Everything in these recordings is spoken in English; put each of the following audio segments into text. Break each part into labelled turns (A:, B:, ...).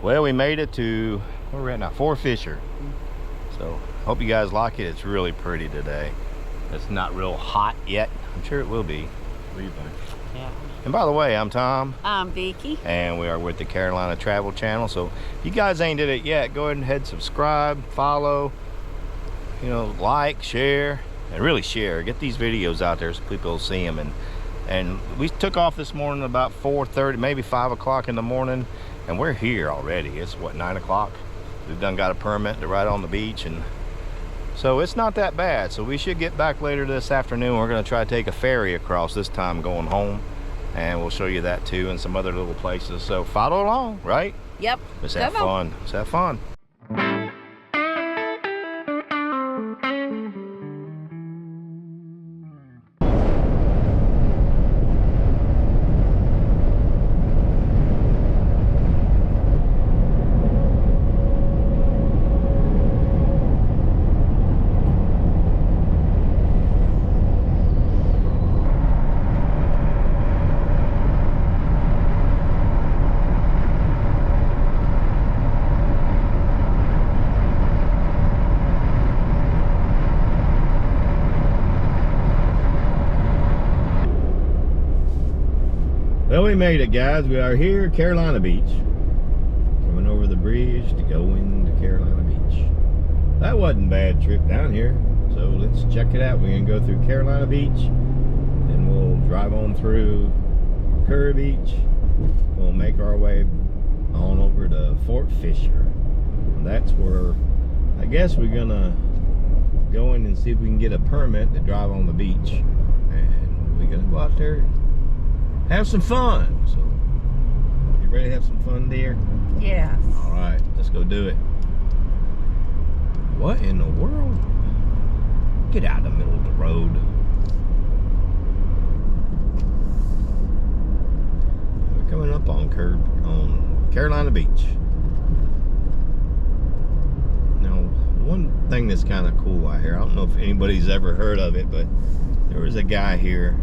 A: Well, we made it to, where we're at now, Fort Fisher. So, hope you guys like it. It's really pretty today. It's not real hot yet. I'm sure it will be. What do you think?
B: Yeah.
A: And by the way, I'm Tom.
B: I'm Vicky.
A: And we are with the Carolina Travel Channel. So, if you guys ain't did it yet, go ahead and subscribe, follow, you know, like, share, and really share. Get these videos out there so people will see them. And we took off this morning about 4:30, maybe 5 o'clock in the morning. And we're here already. It's what, 9 o'clock? We've done got a permit to ride on the beach, and so it's not that bad. So we should get back later this afternoon. We're gonna try to take a ferry across, this time going home, and we'll show you that too, and some other little places. So follow along, right?
B: Yep.
A: Let's have fun. Let's have fun. Well, we made it, guys. We are here, Carolina Beach. Coming over the bridge to go into Carolina Beach. That wasn't a bad trip down here. So let's check it out. We're going to go through Carolina Beach. And we'll drive on through Curry Beach. We'll make our way on over to Fort Fisher. And that's where, I guess we're going to go in and see if we can get a permit to drive on the beach. And we're going to go out there, have some fun. So, you ready to have some fun, dear?
B: Yes.
A: All right, let's go do it. What in the world? Get out of the middle of the road. We're coming up on Carolina Beach. Now, one thing that's kind of cool out here, I don't know if anybody's ever heard of it, but there was a guy here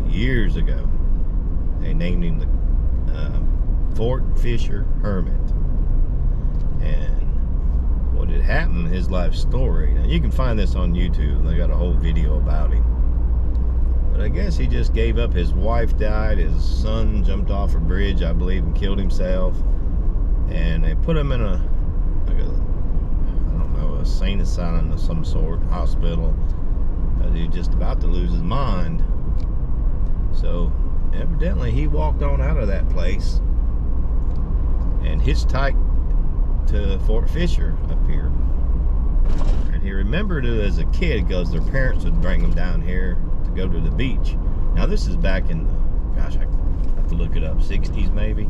A: years ago. They named him the Fort Fisher Hermit. And what had happened, his life story. Now you can find this on YouTube. They got a whole video about him. But I guess he just gave up. His wife died. His son jumped off a bridge, I believe, and killed himself. And they put him in a, like a, I don't know, a sane asylum of some sort, hospital. He was just about to lose his mind. So evidently he walked on out of that place and hitchhiked to Fort Fisher up here. And he remembered it as a kid because their parents would bring him down here to go to the beach. Now this is back in the, gosh, I have to look it up, 60s maybe.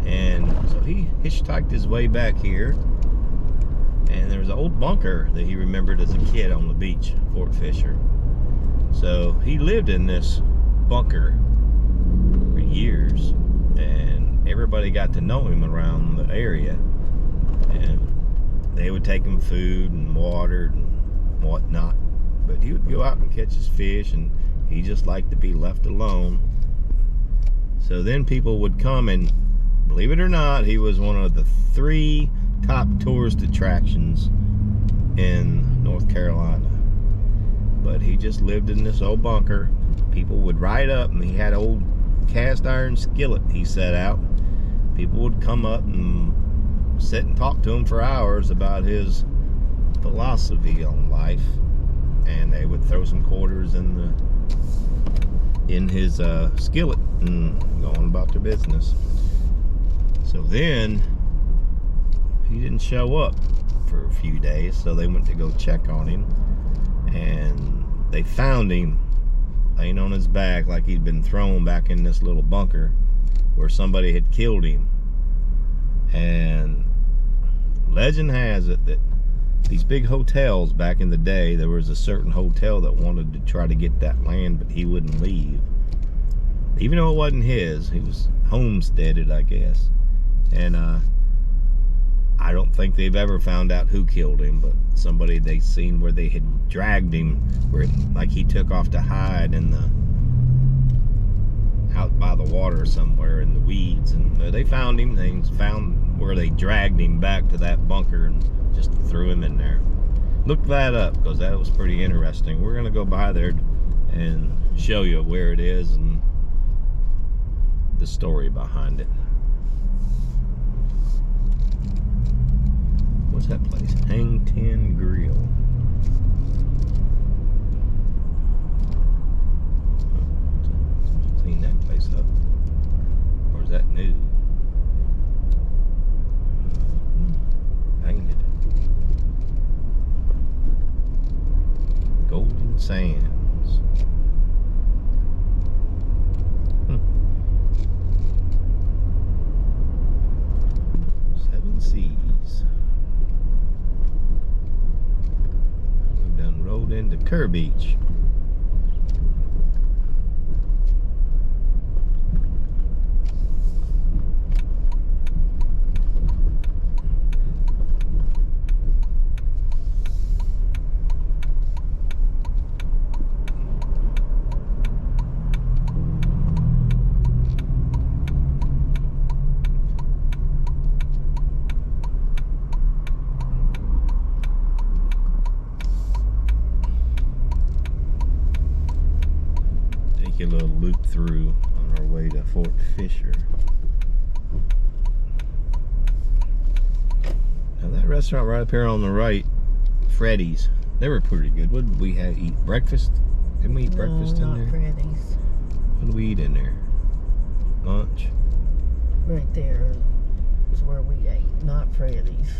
A: And so he hitchhiked his way back here, and there was an old bunker that he remembered as a kid on the beach, Fort Fisher. So he lived in this bunker for years, and everybody got to know him around the area, and they would take him food and water and whatnot, but he would go out and catch his fish, and he just liked to be left alone. So then people would come, and believe it or not, he was one of the 3 top tourist attractions in North Carolina. But he just lived in this old bunker. People would ride up, and he had an old cast iron skillet he set out. People would come up and sit and talk to him for hours about his philosophy on life, and they would throw some quarters in his skillet and go on about their business. So then he didn't show up for a few days, so they went to go check on him, and they found him laying on his back like he'd been thrown back in this little bunker where somebody had killed him. And legend has it that these big hotels back in the day, there was a certain hotel that wanted to try to get that land, but he wouldn't leave. Even though it wasn't his, he was homesteaded, I guess. And I don't think they've ever found out who killed him, but somebody they seen where they had dragged him, where like he took off to hide in the out by the water somewhere in the weeds, and they found him. They found where or they dragged him back to that bunker and just threw him in there. Look that up, because that was pretty interesting. We're gonna go by there and show you where it is and the story behind it. What's that place? Hang Ten Grill. Clean that place up. Or is that new? Painted. Golden Sands. Seven Seas. We've done rolled into Kerr Beach. A little loop through on our way to Fort Fisher. Now that restaurant right up here on the right, Freddy's, they were pretty good. What did we have eat? Breakfast? Didn't we eat breakfast in there?
B: Freddy's.
A: What did we eat in there? Lunch?
B: Right there is where we ate, not Freddy's.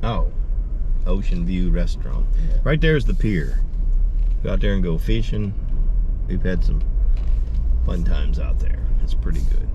A: Oh, Ocean View Restaurant.
B: Yeah.
A: Right there's the pier. Go out there and go fishing. We've had some fun times out there. It's pretty good.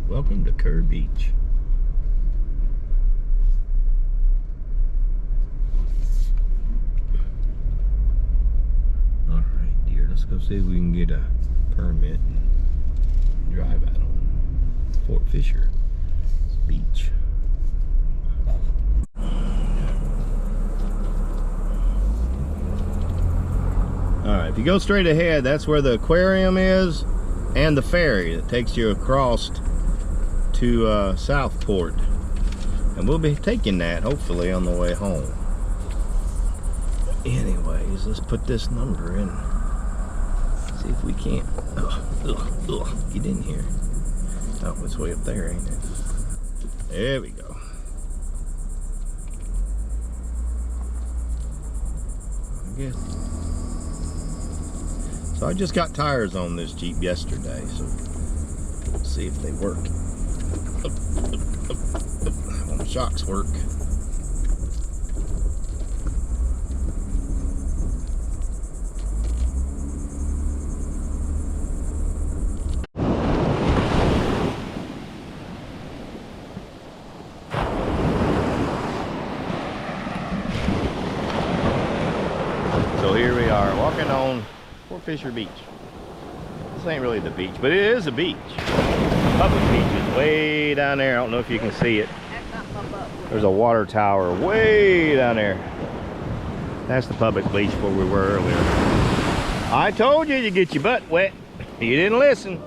A: Welcome to Kerr Beach. Alright, dear, let's go see if we can get a permit and drive out on Fort Fisher Beach. Alright, if you go straight ahead, that's where the aquarium is and the ferry that takes you across to Southport, and we'll be taking that hopefully on the way home. Anyways, let's put this number in, see if we can't get in here. Oh, it's way up there, ain't it? There we go. I guess so. I just got tires on this Jeep yesterday, so we'll see if they work. When the shocks work. So here we are walking on Fort Fisher Beach. This ain't really the beach, but it is a beach. Public beach is way down there. I don't know if you can see it. There's a water tower way down there. That's the public beach where we were earlier. I told you to get your butt wet. You didn't listen.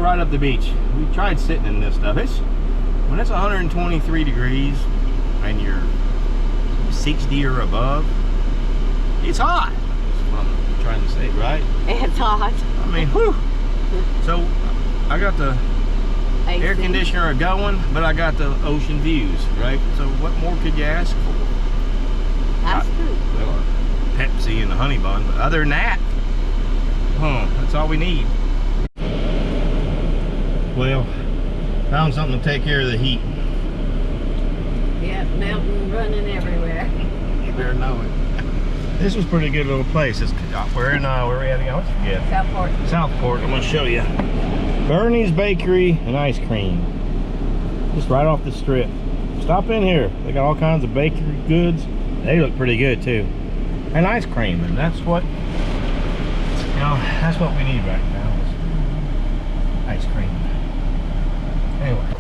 A: right up the beach. We tried sitting in this stuff. When it's 123 degrees and you're 60 or above, it's hot. That's what I'm trying to say, right?
B: It's hot.
A: I mean, whew. So I got the
B: AC.
A: air conditioner going, but I got the ocean views, right? So what more could you ask for?
B: That's true.
A: Well, Pepsi and the honey bun, but other than that, that's all we need. Well, found something to take care of the heat.
B: Yeah, mountain running everywhere.
A: You better know it. This was a pretty good little place. We're in, where are we at again? I forget.
B: Southport.
A: Southport, I'm gonna show you. Bernie's Bakery and Ice Cream. Just right off the strip. Stop in here. They got all kinds of bakery goods. They look pretty good too. And ice cream, and that's what, that's what we need right now. Is ice cream. Anyway.